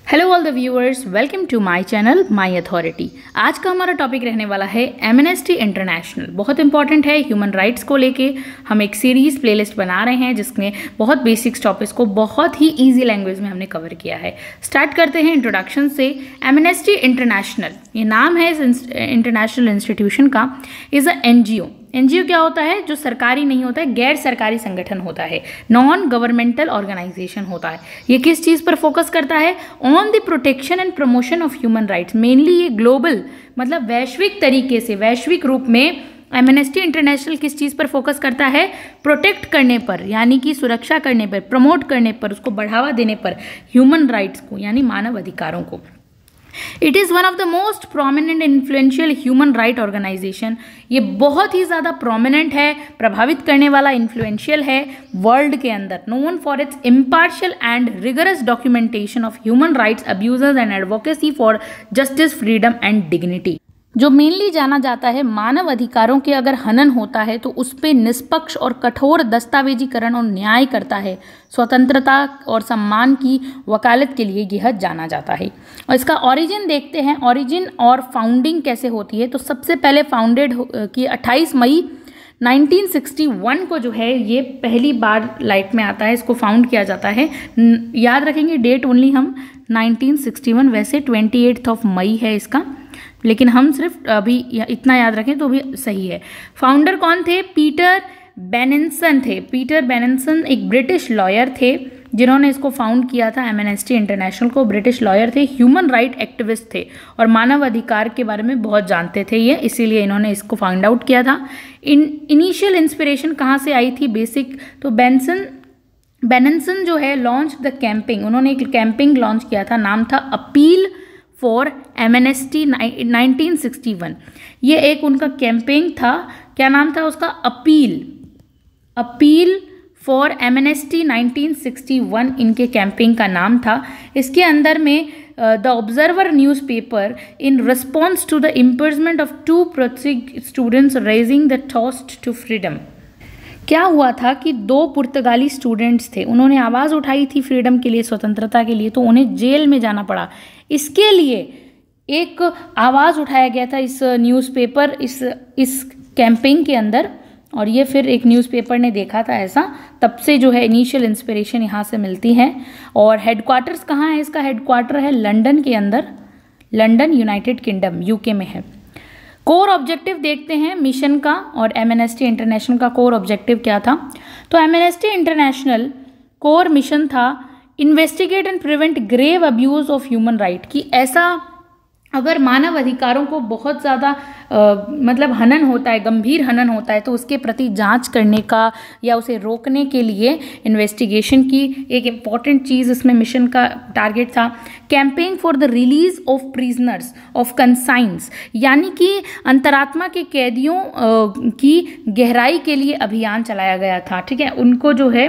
Hello all the viewers, welcome to my channel my authority. आज का हमारा topic रहने वाला है एमनेस्टी इंटरनेशनल। बहुत इंपॉर्टेंट है, ह्यूमन राइट्स को लेके हम एक सीरीज प्लेलिस्ट बना रहे हैं जिसमें बहुत बेसिक्स टॉपिक्स को बहुत ही इजी लैंग्वेज में हमने कवर किया है। स्टार्ट करते हैं इंट्रोडक्शन से। एमनेस्टी इंटरनेशनल, ये नाम है इस इंटरनेशनल इंस्टीट्यूशन का, इज़ अ एनजीओ। एनजीओ क्या होता है? जो सरकारी नहीं होता है, गैर सरकारी संगठन होता है, नॉन गवर्नमेंटल ऑर्गेनाइजेशन होता है। ये किस चीज़ पर फोकस करता है? On the protection and promotion of human rights. Mainly ये ग्लोबल, मतलब वैश्विक तरीके से, वैश्विक रूप में एमनेस्टी इंटरनेशनल किस चीज़ पर फोकस करता है? प्रोटेक्ट करने पर, यानी कि सुरक्षा करने पर, प्रमोट करने पर, उसको बढ़ावा देने पर ह्यूमन राइट्स को, यानी मानव अधिकारों को। It is one of the most prominent influential human right organisation. ये बहुत ही ज़्यादा प्रोमिनेंट है, प्रभावित करने वाला, इन्फ्लुएंशियल है वर्ल्ड के अंदर। Known for its impartial and rigorous documentation of human rights abuses and advocacy for justice, freedom and dignity. जो मेनली जाना जाता है, मानव अधिकारों के अगर हनन होता है तो उस पर निष्पक्ष और कठोर दस्तावेजीकरण और न्याय करता है। स्वतंत्रता और सम्मान की वकालत के लिए यह जाना जाता है। और इसका ओरिजिन देखते हैं, ओरिजिन और फाउंडिंग कैसे होती है। तो सबसे पहले फाउंडेड की 28 मई 1961 को जो है ये पहली बार लाइट में आता है, इसको फाउंड किया जाता है। याद रखेंगे डेट ओनली हम 1961, वैसे 28 मई है इसका, लेकिन हम सिर्फ अभी इतना याद रखें तो भी सही है। फाउंडर कौन थे? पीटर बेनिसन थे। पीटर बेनिसन एक ब्रिटिश लॉयर थे जिन्होंने इसको फाउंड किया था, एमनेस्टी इंटरनेशनल को। ब्रिटिश लॉयर थे, ह्यूमन राइट एक्टिविस्ट थे और मानव अधिकार के बारे में बहुत जानते थे ये, इसीलिए इन्होंने इसको फाइंड आउट किया था। इनिशियल इंस्पिरेशन कहाँ से आई थी? बेसिक तो बेनिसन जो है लॉन्च द कैंपिंग, उन्होंने एक कैंपिंग लॉन्च किया था, नाम था अपील फॉर एमनेस्टी 1961। ये एक उनका कैंपेन था। क्या नाम था उसका? अपील फॉर एमनेस्टी 1961 इनके कैंपेन का नाम था। इसके अंदर में the observer newspaper in response to the imprisonment of 2 students raising the toast to freedom. क्या हुआ था कि 2 पुर्तगाली स्टूडेंट्स थे, उन्होंने आवाज़ उठाई थी फ्रीडम के लिए, स्वतंत्रता के लिए, तो उन्हें जेल में जाना पड़ा। इसके लिए एक आवाज़ उठाया गया था इस न्यूज़पेपर, इस कैंपेन के अंदर, और ये फिर एक न्यूज़पेपर ने देखा था ऐसा, तब से जो है इनिशियल इंस्पिरेशन यहाँ से मिलती है। और हेडक्वार्टर्स कहाँ है? इसका हेडक्वार्टर है लंदन के अंदर, लंदन यूनाइटेड किंगडम यूके में है। कोर ऑब्जेक्टिव देखते हैं मिशन का, और एमनेस्टी इंटरनेशनल का कोर ऑब्जेक्टिव क्या था? तो एमनेस्टी इंटरनेशनल कोर मिशन था investigate and prevent grave abuse of human right, कि ऐसा अगर मानव अधिकारों को बहुत ज़्यादा मतलब हनन होता है, गंभीर हनन होता है, तो उसके प्रति जांच करने का या उसे रोकने के लिए इन्वेस्टिगेशन की एक इम्पॉर्टेंट चीज़ इसमें मिशन का टारगेट था। Campaign for the release of prisoners of conscience, यानी कि अंतरात्मा के कैदियों की गहराई के लिए अभियान चलाया गया था। ठीक है, उनको जो है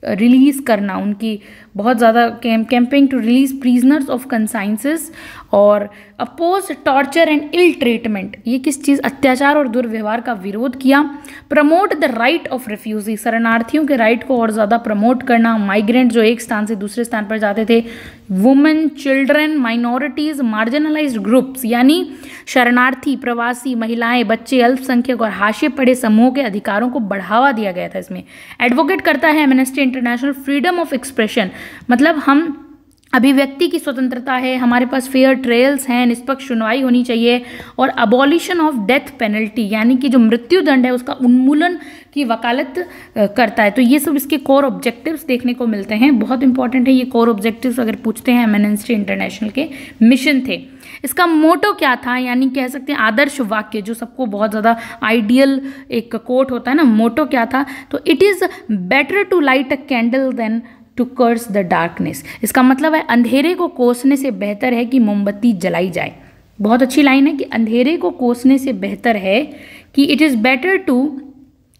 रिलीज़ करना, उनकी बहुत ज़्यादा campaign to release prisoners of consciences, और oppose torture and ill treatment, ये किस चीज़? अत्याचार और दुर्व्यवहार का विरोध किया। Promote the right of refugee, शरणार्थियों के राइट को और ज़्यादा प्रमोट करना। माइग्रेंट जो एक स्थान से दूसरे स्थान पर जाते थे, women, children, minorities, marginalised groups, यानी शरणार्थी, प्रवासी, महिलाएं, बच्चे, अल्पसंख्यक और हाशिए पड़े समूहों के अधिकारों को बढ़ावा दिया गया था इसमें। एडवोकेट करता है Amnesty international freedom of expression, मतलब हम अभिव्यक्ति की स्वतंत्रता है, हमारे पास फेयर ट्रायल्स हैं, निष्पक्ष सुनवाई होनी चाहिए, और अबॉलिशन ऑफ डेथ पेनल्टी, यानी कि जो मृत्यु दंड है उसका उन्मूलन की वकालत करता है। तो ये सब इसके कोर ऑब्जेक्टिव्स देखने को मिलते हैं। बहुत इंपॉर्टेंट है ये कोर ऑब्जेक्टिव्स, अगर पूछते हैं एमनेस्टी इंटरनेशनल के मिशन थे। इसका मोटो क्या था, यानी कह सकते हैं आदर्श वाक्य, जो सबको बहुत ज़्यादा आइडियल एक कोट होता है ना, मोटो क्या था? तो it is better to light a candle than to curse the darkness. इसका मतलब है अंधेरे को कोसने से बेहतर है कि मोमबत्ती जलाई जाए। बहुत अच्छी लाइन है कि अंधेरे को कोसने से बेहतर है कि it is better to,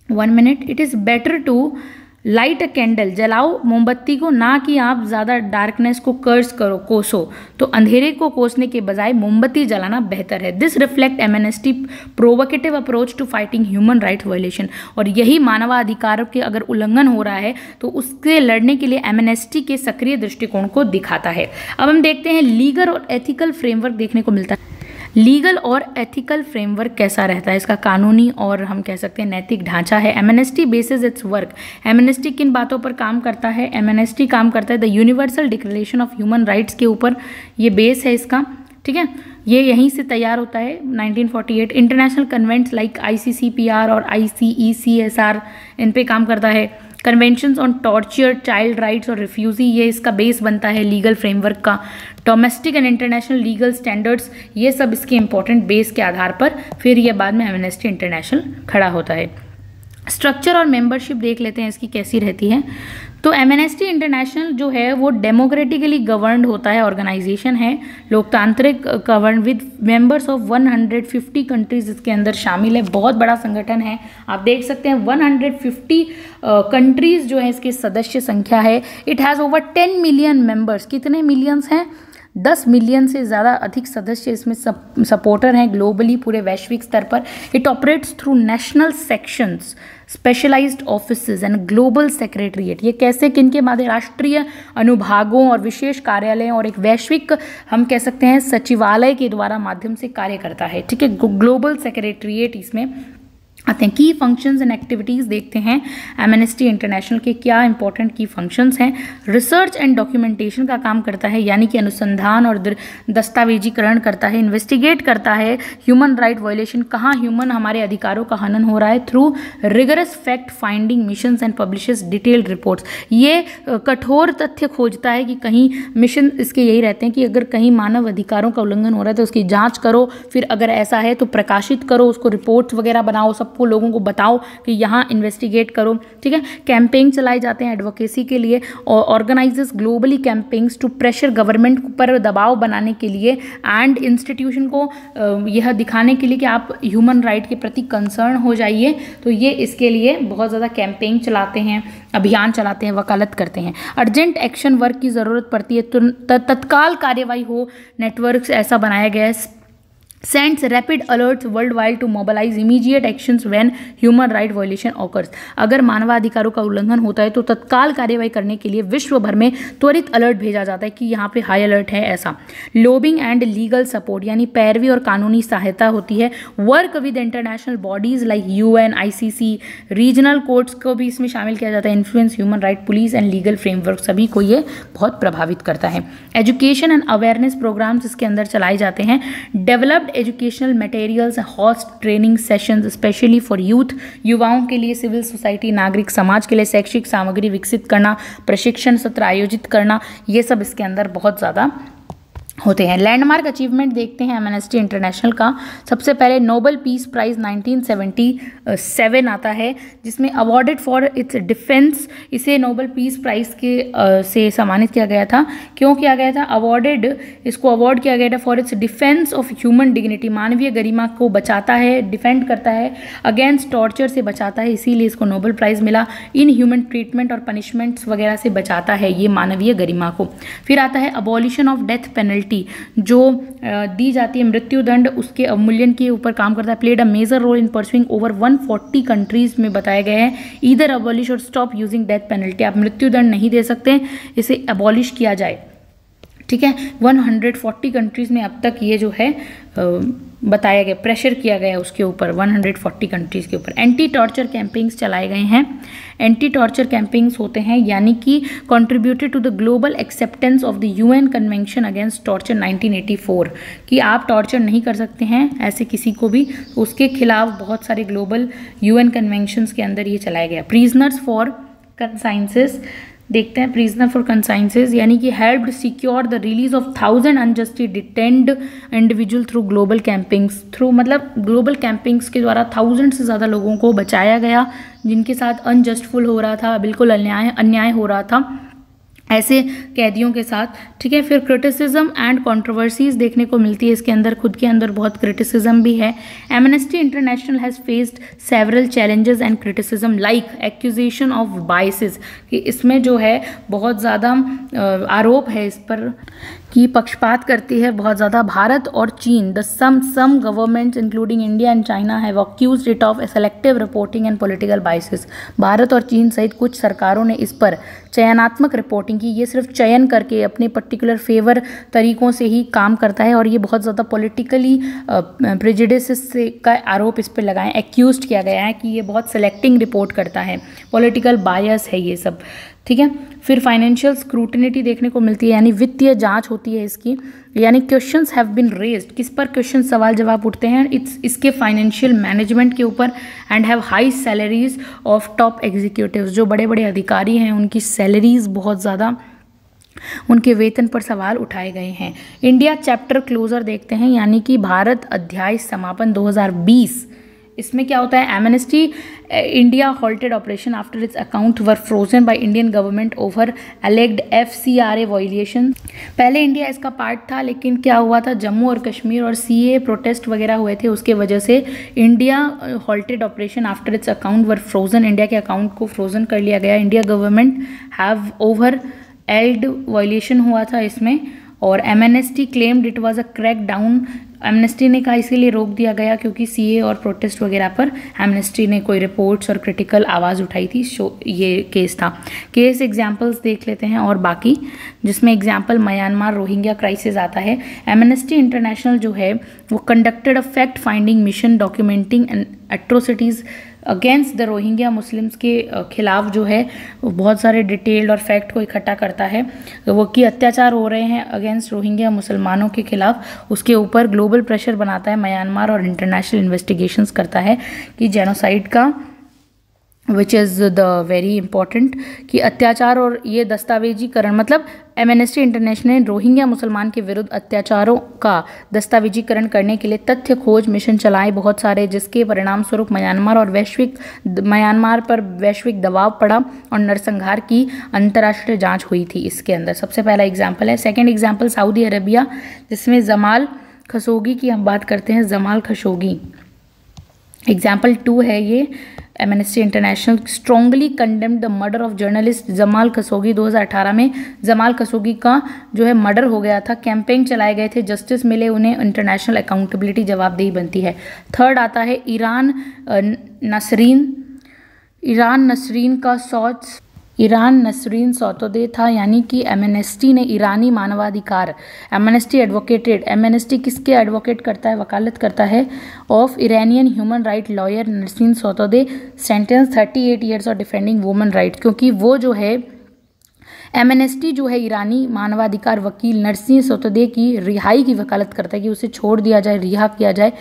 1 minute, it is better to light a candle, जलाओ मोमबत्ती को, ना कि आप ज़्यादा डार्कनेस को कर्स करो, कोसो, तो अंधेरे को कोसने के बजाय मोमबत्ती जलाना बेहतर है। This reflect Amnesty provocative approach to fighting human right violation, और यही मानवाधिकारों के अगर उल्लंघन हो रहा है तो उससे लड़ने के लिए एमनेस्टी के सक्रिय दृष्टिकोण को दिखाता है। अब हम देखते हैं लीगल और एथिकल फ्रेमवर्क देखने को मिलता है। लीगल और एथिकल फ्रेमवर्क कैसा रहता है, इसका कानूनी और हम कह सकते हैं नैतिक ढांचा है। Amnesty basis it's work, amnesty किन बातों पर काम करता है, एमनेस्टी काम करता है the universal declaration of human rights के ऊपर, ये बेस है इसका, ठीक है, ये यहीं से तैयार होता है 1948। इंटरनेशनल कन्वेंट्स लाइक ICCPR और ICECSR इन पे काम करता है। Conventions on torture, child rights और रिफ्यूजी, ये इसका बेस बनता है लीगल फ्रेमवर्क का। Domestic and international legal standards, ये सब इसके इंपॉर्टेंट बेस के आधार पर फिर ये बाद में एमनेस्टी इंटरनेशनल खड़ा होता है। स्ट्रक्चर और मेंबरशिप देख लेते हैं इसकी कैसी रहती है। तो एमनेस्टी इंटरनेशनल जो है वो डेमोक्रेटिकली गवर्नड होता है, ऑर्गेनाइजेशन है, लोकतांत्रिक govern with members of 150 countries इसके अंदर शामिल है, बहुत बड़ा संगठन है। आप देख सकते हैं 150 कंट्रीज जो है इसके सदस्य संख्या है। It has over 10 million members, कितने मिलियंस हैं, 10 मिलियन से ज़्यादा अधिक सदस्य इसमें सपोर्टर हैं ग्लोबली, पूरे वैश्विक स्तर पर। It operates through national sections, specialised offices and global secretariat, ये कैसे किनके माध्यम, राष्ट्रीय अनुभागों और विशेष कार्यालयों और एक वैश्विक हम कह सकते हैं सचिवालय के द्वारा माध्यम से कार्य करता है, ठीक है। ग्लोबल सेक्रेटरीट इसमें आते हैं। की फंक्शंस एंड एक्टिविटीज़ देखते हैं एमनेस्टी इंटरनेशनल के क्या इंपॉर्टेंट की फंक्शंस हैं। रिसर्च एंड डॉक्यूमेंटेशन का काम करता है, यानी कि अनुसंधान और दस्तावेजीकरण करता है, इन्वेस्टिगेट करता है ह्यूमन राइट वायलेशन, कहाँ ह्यूमन हमारे अधिकारों का हनन हो रहा है, through rigorous fact finding missions and publishes detailed reports. ये कठोर तथ्य खोजता है कि कहीं मिशन इसके यही रहते हैं कि अगर कहीं मानव अधिकारों का उल्लंघन हो रहा है तो उसकी जाँच करो, फिर अगर ऐसा है तो प्रकाशित करो, उसको रिपोर्ट्स वगैरह बनाओ, सबको लोगों को बताओ कि यहाँ इन्वेस्टिगेट करो, ठीक है। कैंपेन चलाए जाते हैं एडवोकेसी के लिए, और organises globally campaigns to pressure government पर दबाव बनाने के लिए एंड इंस्टीट्यूशन को यह दिखाने के लिए कि आप ह्यूमन राइट के प्रति कंसर्न हो जाइए, तो ये इसके लिए बहुत ज़्यादा कैंपेन चलाते हैं, अभियान चलाते हैं, वकालत करते हैं। अर्जेंट एक्शन वर्क की ज़रूरत पड़ती है, तत्काल कार्यवाही हो, नेटवर्क ऐसा बनाया गया है। Sends rapid alerts worldwide to mobilize immediate actions when human right violation occurs। अगर मानवाधिकारों का उल्लंघन होता है तो तत्काल कार्यवाही करने के लिए विश्व भर में त्वरित अलर्ट भेजा जाता है कि यहाँ पे हाई अलर्ट है ऐसा। लॉबिंग एंड लीगल सपोर्ट, यानी पैरवी और कानूनी सहायता होती है। Work with international bodies like UN, ICC, regional courts को भी इसमें शामिल किया जाता है। Influence human right police and legal framework, सभी को ये बहुत प्रभावित करता है। एजुकेशन एंड अवेयरनेस प्रोग्राम्स इसके अंदर चलाए जाते हैं। Developed educational materials, host training sessions specially for youth, युवाओं के लिए, सिविल सोसाइटी, नागरिक समाज के लिए शैक्षिक सामग्री विकसित करना, प्रशिक्षण सत्र आयोजित करना, ये सब इसके अंदर बहुत ज़्यादा होते हैं। लैंडमार्क अचीवमेंट देखते हैं एमनेस्टी इंटरनेशनल का। सबसे पहले नोबेल पीस प्राइज 1977 आता है, जिसमें अवॉर्डेड फॉर इट्स डिफेंस, इसे नोबेल पीस प्राइज के से सम्मानित किया गया था। क्यों किया गया था अवॉर्डेड, इसको अवॉर्ड किया गया था for its defence of human dignity, मानवीय गरिमा को बचाता है, डिफेंड करता है, अगेंस्ट टॉर्चर से बचाता है, इसीलिए इसको नोबेल प्राइज़ मिला। इन ह्यूमन ट्रीटमेंट और पनिशमेंट्स वगैरह से बचाता है ये मानवीय गरिमा को। फिर आता है अबॉलिशन ऑफ डेथ पेनल्टी, जो दी जाती है मृत्युदंड, उसके अवमूल्यन के ऊपर काम करता है। Played a major role in pursuing over 140 countries में बताया गया है। ईदर अबॉलिश और स्टॉप यूजिंग डेथ पेनल्टी, आप मृत्युदंड नहीं दे सकते, इसे अबॉलिश किया जाए, ठीक है। 140 कंट्रीज में अब तक ये जो है बताया गया, प्रेशर किया गया उसके ऊपर 140 कंट्रीज़ के ऊपर। एंटी टॉर्चर कैंपेन्स चलाए गए हैं। एंटी टॉर्चर कैंपेन्स होते हैं यानी कि contributed to the global acceptance of the UN convention against torture 1984, कि आप टॉर्चर नहीं कर सकते हैं ऐसे किसी को भी, उसके खिलाफ बहुत सारे ग्लोबल UN कन्वेंशंस के अंदर ये चलाया गया। प्रिजनर्स फॉर कंसाइंसेस देखते हैं। प्रिजनर फॉर कंसाइंसेस यानी कि helped secure the release of 1000 unjustly detained individual through global campaigns, through मतलब ग्लोबल कैंपिंग्स के द्वारा 1000 से ज़्यादा लोगों को बचाया गया जिनके साथ अनजस्टफुल हो रहा था, बिल्कुल अन्याय हो रहा था, ऐसे कैदियों के साथ, ठीक है। फिर क्रिटिसिज्म एंड कंट्रोवर्सीज देखने को मिलती है इसके अंदर, खुद के अंदर बहुत क्रिटिसिज्म भी है। Amnesty international has faced several challenges and criticism like accusation of biases, कि इसमें जो है बहुत ज़्यादा आरोप है इस पर कि पक्षपात करती है बहुत ज़्यादा। भारत और चीन, the some governments including India and China have accused it of selective reporting and political biases. Bharat और चीन सहित कुछ सरकारों ने इस पर चयनात्मक रिपोर्टिंग की, ये सिर्फ चयन करके अपने पर्टिकुलर फेवर तरीकों से ही काम करता है, और ये बहुत ज़्यादा पॉलिटिकली प्रेजुडिस का आरोप इस पर लगाएं, एक्यूज किया गया है कि ये बहुत सेलेक्टिंग रिपोर्ट करता है, पॉलिटिकल बायस है ये सब, ठीक है। फिर फाइनेंशियल स्क्रूटिनिटी देखने को मिलती है, यानी वित्तीय जांच होती है इसकी, यानी क्वेश्चंस हैव बीन रेज्ड, किस पर क्वेश्चन सवाल जवाब उठते हैं, इसके फाइनेंशियल मैनेजमेंट के ऊपर, and have high salaries of top executives, जो बड़े बड़े अधिकारी हैं उनकी सैलरीज बहुत ज़्यादा, उनके वेतन पर सवाल उठाए गए हैं। इंडिया चैप्टर क्लोजर देखते हैं, यानी कि भारत अध्याय समापन 2020। इसमें क्या होता है, Amnesty India halted operation after its account were frozen by Indian government over alleged FCRA violation. पहले इंडिया इसका पार्ट था, लेकिन क्या हुआ था, जम्मू और कश्मीर और CA प्रोटेस्ट वगैरह हुए थे, उसके वजह से India halted operation after its account were frozen, India के अकाउंट को फ्रोजन कर लिया गया। India government have over alleged violation हुआ था इसमें, और Amnesty claimed it was a crackdown. Amnesty ने कहा इसीलिए रोक दिया गया क्योंकि CA और प्रोटेस्ट वगैरह पर एमनेस्टी ने कोई रिपोर्ट्स और क्रिटिकल आवाज़ उठाई थी, ये केस था। केस एग्जांपल्स देख लेते हैं और बाकी, जिसमें एग्जांपल म्यांमार रोहिंग्या क्राइसिस आता है। एमनेस्टी इंटरनेशनल जो है वो conducted a fact finding mission documenting atrocities against the Rohingya Muslims के खिलाफ जो है वो बहुत सारे डिटेल्ड और फैक्ट को इकट्ठा करता है, वो कि अत्याचार हो रहे हैं अगेंस्ट रोहिंग्या मुसलमानों के खिलाफ, उसके ऊपर ग्लोबल प्रेशर बनाता है म्यांमार और इंटरनेशनल इन्वेस्टिगेशंस करता है कि जेनोसाइड का, which is the very important, कि अत्याचार और ये दस्तावेजीकरण, मतलब एमनेस्टी इंटरनेशनल ने रोहिंग्या मुसलमान के विरुद्ध अत्याचारों का दस्तावेजीकरण करने के लिए तथ्य खोज मिशन चलाए बहुत सारे, जिसके परिणाम स्वरूप म्यांमार पर वैश्विक दबाव पड़ा और नरसंहार की अंतर्राष्ट्रीय जांच हुई थी इसके अंदर। सबसे पहला एग्जाम्पल है। सेकेंड एग्जाम्पल सऊदी अरबिया, जिसमें जमाल खशोगी की हम बात करते हैं, जमाल खशोगी। एग्जाम्पल 2 है ये। Amnesty international strongly condemned the murder of journalist Jamal Khashoggi. 2018 में जमाल खशोगी का जो है मर्डर हो गया था, कैंपेन चलाए गए थे, जस्टिस मिले उन्हें, इंटरनेशनल अकाउंटेबिलिटी जवाबदेही बनती है। थर्ड आता है ईरान नसरीन सोतोदे था, यानी कि एमनेस्टी ने ईरानी मानवाधिकार, एमनेस्टी किसके एडवोकेट करता है, वकालत करता है, of Iranian human right lawyer Nasrin Sotoudeh, sentence 38 years of defending women right, क्योंकि वो जो है एमनेस्टी जो है ईरानी मानवाधिकार वकील नसरीन सोतोदे की रिहाई की वकालत करता है कि उसे छोड़ दिया जाए, रिहा किया जाए,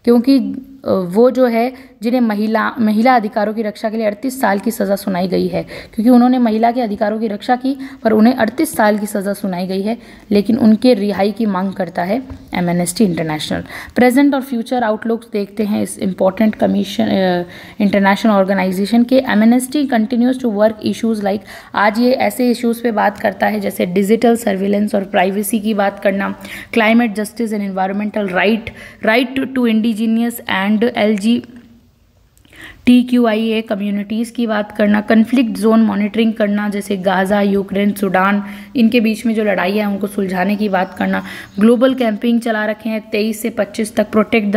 क्योंकि वो जो है जिन्हें महिला अधिकारों की रक्षा के लिए 38 साल की सज़ा सुनाई गई है, क्योंकि उन्होंने महिला के अधिकारों की रक्षा की पर उन्हें 38 साल की सज़ा सुनाई गई है, लेकिन उनके रिहाई की मांग करता है एमनेस्टी इंटरनेशनल। प्रेजेंट और फ्यूचर आउटलुक्स देखते हैं इस इम्पॉर्टेंट कमीशन इंटरनेशनल ऑर्गेनाइजेशन के। Amnesty continues to work issues like, आज ये ऐसे इशूज़ पे बात करता है जैसे डिजिटल सर्विलेंस और प्राइवेसी की बात करना, climate justice and environmental right to indigenous and LGBTQIA communities की बात करना, कन्फ्लिक्ट जोन मॉनिटरिंग करना, जैसे गाज़ा, यूक्रेन, सूडान, इनके बीच में जो लड़ाई है उनको सुलझाने की बात करना। ग्लोबल कैंपेन चला रखे हैं 23 से 25 तक, protect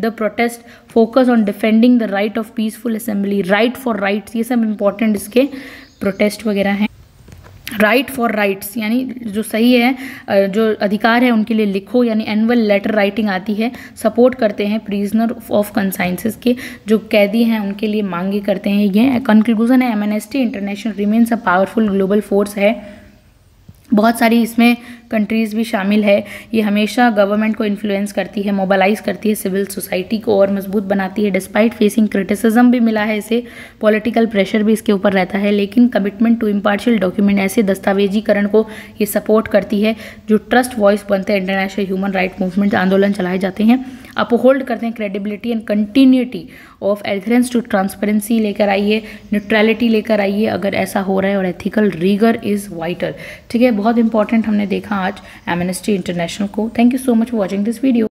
the protest, focus on defending the right of peaceful assembly, right for rights, ये सब इंपॉर्टेंट इसके प्रोटेस्ट वगैरह हैं। राइट फॉर राइट्स यानी जो सही है, जो अधिकार है उनके लिए लिखो, यानी एनुअल लेटर राइटिंग आती है। सपोर्ट करते हैं प्रिजनर ऑफ कंसाइंसेस के, जो कैदी हैं उनके लिए मांगे करते हैं। ये कंक्लूजन है, Amnesty international remains a powerful global force है। बहुत सारी इसमें कंट्रीज़ भी शामिल है। ये हमेशा गवर्नमेंट को इन्फ्लुएंस करती है, मोबालाइज करती है, सिविल सोसाइटी को और मजबूत बनाती है। डिस्पाइट फेसिंग क्रिटिसिज्म भी मिला है इसे, पॉलिटिकल प्रेशर भी इसके ऊपर रहता है, लेकिन कमिटमेंट टू इम्पार्शियल डॉक्यूमेंट, ऐसे दस्तावेजीकरण को ये सपोर्ट करती है जो ट्रस्ट वॉइस बनते हैं। इंटरनेशनल ह्यूमन राइट मूवमेंट आंदोलन चलाए जाते हैं अपहोल्ड करते हैं credibility and continuity of adherence to transparency लेकर आइए, न्यूट्रलिटी लेकर आइए अगर ऐसा हो रहा है, और एथिकल रीगर इज़ वाइटल। ठीक है, बहुत इंपॉर्टेंट हमने देखा आज एमनेस्टी इंटरनेशनल को। Thank you so much for watching this video.